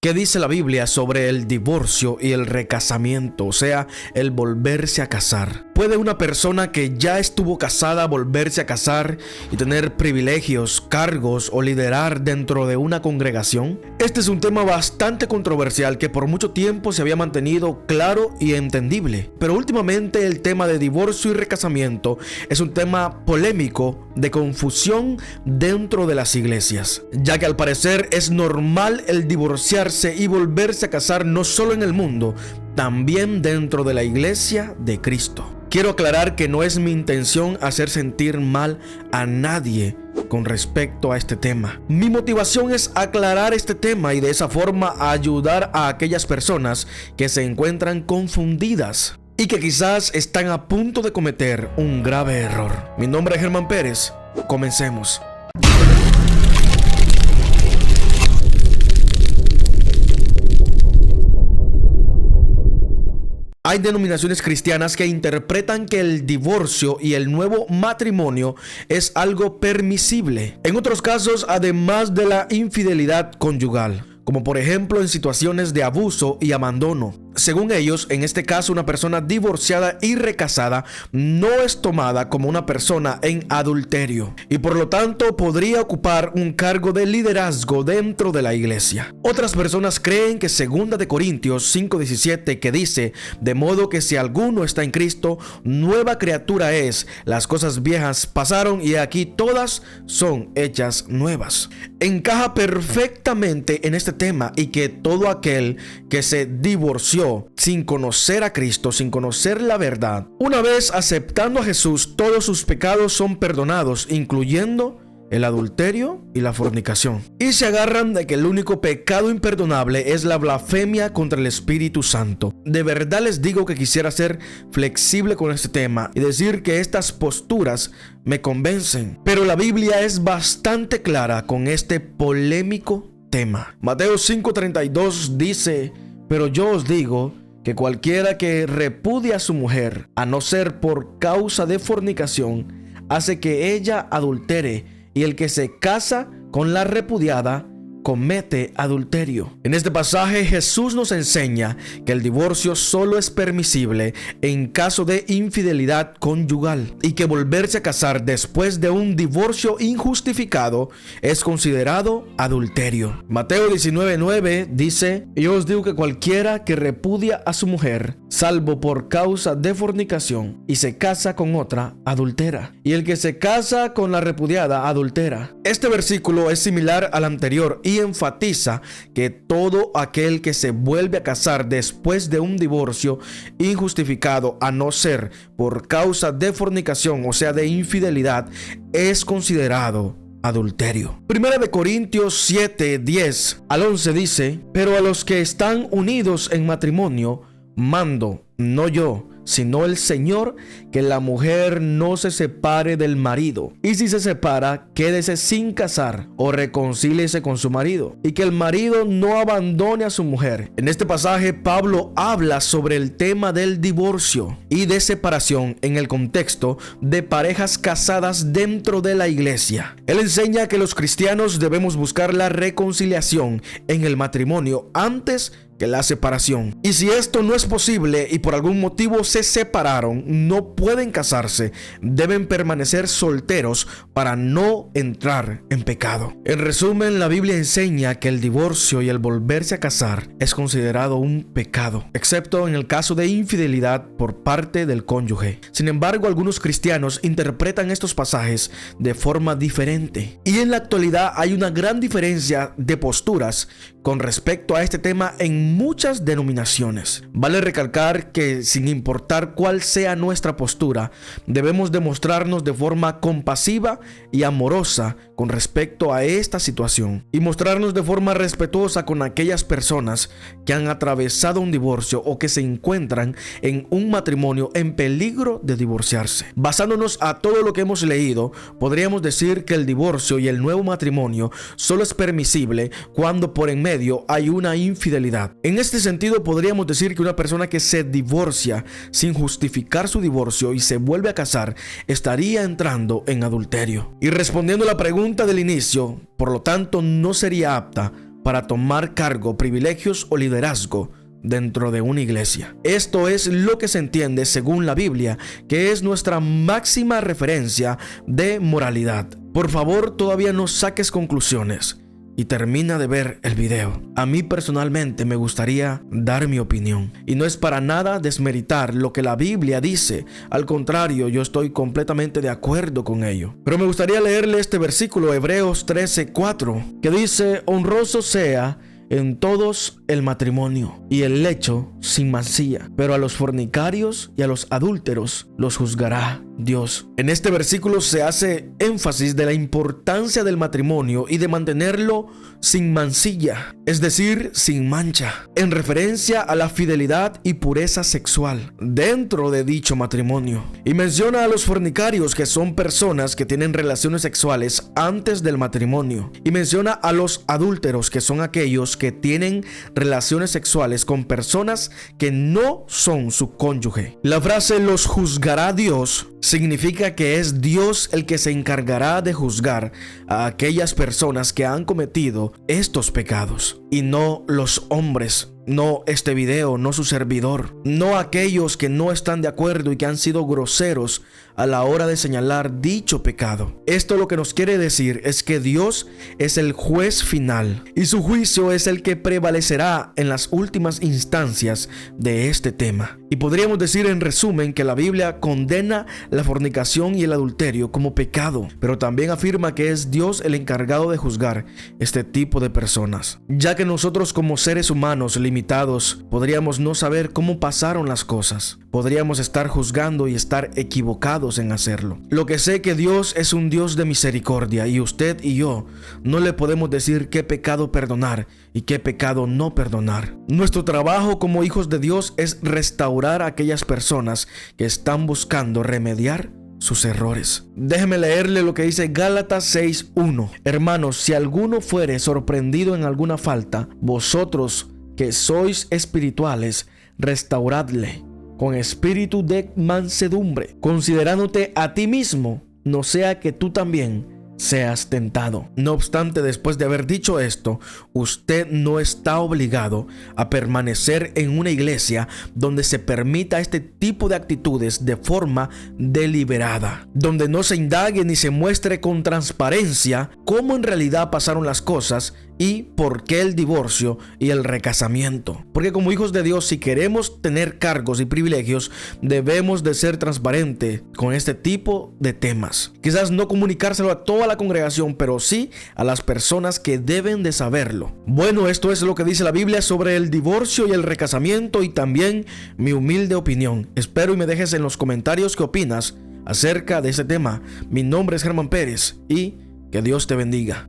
¿Qué dice la Biblia sobre el divorcio y el recasamiento, o sea, el volverse a casar? ¿Puede una persona que ya estuvo casada volverse a casar y tener privilegios, cargos o liderar dentro de una congregación? Este es un tema bastante controversial que por mucho tiempo se había mantenido claro y entendible. Pero últimamente el tema de divorcio y recasamiento es un tema polémico de confusión dentro de las iglesias, ya que al parecer es normal el divorciarse y volverse a casar no solo en el mundo, también dentro de la iglesia de Cristo. Quiero aclarar que no es mi intención hacer sentir mal a nadie con respecto a este tema. Mi motivación es aclarar este tema y de esa forma ayudar a aquellas personas que se encuentran confundidas y que quizás están a punto de cometer un grave error. Mi nombre es Germán Pérez. Comencemos. Hay denominaciones cristianas que interpretan que el divorcio y el nuevo matrimonio es algo permisible. En otros casos, además de la infidelidad conyugal, como por ejemplo en situaciones de abuso y abandono. Según ellos, en este caso, una persona divorciada y recasada no es tomada como una persona en adulterio y por lo tanto podría ocupar un cargo de liderazgo dentro de la iglesia. Otras personas creen que 2 de Corintios 5:17, que dice: de modo que si alguno está en Cristo, nueva criatura es, las cosas viejas pasaron y aquí todas son hechas nuevas, encaja perfectamente en este tema, y que todo aquel que se divorció sin conocer a Cristo, sin conocer la verdad, una vez aceptando a Jesús, todos sus pecados son perdonados, incluyendo el adulterio y la fornicación. Y se agarran de que el único pecado imperdonable es la blasfemia contra el Espíritu Santo. De verdad les digo que quisiera ser flexible con este tema y decir que estas posturas me convencen, pero la Biblia es bastante clara con este polémico tema. Mateo 5:32 dice: pero yo os digo que cualquiera que repudia a su mujer, a no ser por causa de fornicación, hace que ella adultere, y el que se casa con la repudiada comete adulterio. En este pasaje Jesús nos enseña que el divorcio solo es permisible en caso de infidelidad conyugal y que volverse a casar después de un divorcio injustificado es considerado adulterio. Mateo 19:9 dice: yo os digo que cualquiera que repudia a su mujer, salvo por causa de fornicación, y se casa con otra, adultera, y el que se casa con la repudiada adultera. Este versículo es similar al anterior y enfatiza que todo aquel que se vuelve a casar después de un divorcio injustificado, a no ser por causa de fornicación, o sea, de infidelidad, es considerado adulterio. 1 de Corintios 7:10 al 11 dice: pero a los que están unidos en matrimonio mando, no yo, sino el Señor, que la mujer no se separe del marido, y si se separa, quédese sin casar o reconcíliese con su marido, y que el marido no abandone a su mujer. En este pasaje Pablo habla sobre el tema del divorcio y de separación en el contexto de parejas casadas dentro de la iglesia. Él enseña que los cristianos debemos buscar la reconciliación en el matrimonio antes que la separación. Y si esto no es posible y por algún motivo se separaron, no pueden casarse, deben permanecer solteros para no entrar en pecado. En resumen, la Biblia enseña que el divorcio y el volverse a casar es considerado un pecado, excepto en el caso de infidelidad por parte del cónyuge. Sin embargo, algunos cristianos interpretan estos pasajes de forma diferente. Y en la actualidad hay una gran diferencia de posturas con respecto a este tema en muchas denominaciones. Vale recalcar que sin importar cuál sea nuestra postura, debemos demostrarnos de forma compasiva y amorosa con respecto a esta situación y mostrarnos de forma respetuosa con aquellas personas que han atravesado un divorcio o que se encuentran en un matrimonio en peligro de divorciarse. Basándonos a todo lo que hemos leído, podríamos decir que el divorcio y el nuevo matrimonio solo es permisible cuando por en medio hay una infidelidad. En este sentido, podríamos decir que una persona que se divorcia sin justificar su divorcio y se vuelve a casar estaría entrando en adulterio. Y respondiendo a la pregunta del inicio, por lo tanto, no sería apta para tomar cargo, privilegios o liderazgo dentro de una iglesia. Esto es lo que se entiende según la Biblia, que es nuestra máxima referencia de moralidad. Por favor, todavía no saques conclusiones y termina de ver el video. A mí personalmente me gustaría dar mi opinión, y no es para nada desmeritar lo que la Biblia dice. Al contrario, yo estoy completamente de acuerdo con ello. Pero me gustaría leerle este versículo, Hebreos 13:4, que dice: honroso sea en todos el matrimonio y el lecho sin mancilla, pero a los fornicarios y a los adúlteros los juzgará Dios. En este versículo se hace énfasis de la importancia del matrimonio y de mantenerlo sin mancilla, es decir, sin mancha, en referencia a la fidelidad y pureza sexual dentro de dicho matrimonio. Y menciona a los fornicarios, que son personas que tienen relaciones sexuales antes del matrimonio. Y menciona a los adúlteros, que son aquellos que tienen relaciones sexuales con personas que no son su cónyuge. La frase "los juzgará Dios" significa que es Dios el que se encargará de juzgar a aquellas personas que han cometido estos pecados, y no los hombres. No este video, no su servidor, no aquellos que no están de acuerdo y que han sido groseros a la hora de señalar dicho pecado. Esto lo que nos quiere decir es que Dios es el juez final y su juicio es el que prevalecerá en las últimas instancias de este tema. Y podríamos decir en resumen que la Biblia condena la fornicación y el adulterio como pecado, pero también afirma que es Dios el encargado de juzgar este tipo de personas, ya que nosotros como seres humanos limitados podríamos no saber cómo pasaron las cosas. Podríamos estar juzgando y estar equivocados en hacerlo. Lo que sé que Dios es un Dios de misericordia, y usted y yo no le podemos decir qué pecado perdonar y qué pecado no perdonar. Nuestro trabajo como hijos de Dios es restaurar a aquellas personas que están buscando remediar sus errores. Déjeme leerle lo que dice Gálatas 6:1. Hermanos, si alguno fuere sorprendido en alguna falta, vosotros que sois espirituales, restauradle con espíritu de mansedumbre, considerándote a ti mismo, no sea que tú también seas tentado. No obstante, después de haber dicho esto, usted no está obligado a permanecer en una iglesia donde se permita este tipo de actitudes de forma deliberada, donde no se indague ni se muestre con transparencia cómo en realidad pasaron las cosas y por qué el divorcio y el recasamiento. Porque como hijos de Dios, si queremos tener cargos y privilegios, debemos de ser transparentes con este tipo de temas. Quizás no comunicárselo a toda la congregación, pero sí a las personas que deben de saberlo. Bueno, esto es lo que dice la Biblia sobre el divorcio y el recasamiento, y también mi humilde opinión. Espero y me dejes en los comentarios qué opinas acerca de ese tema. Mi nombre es Germán Pérez y que Dios te bendiga.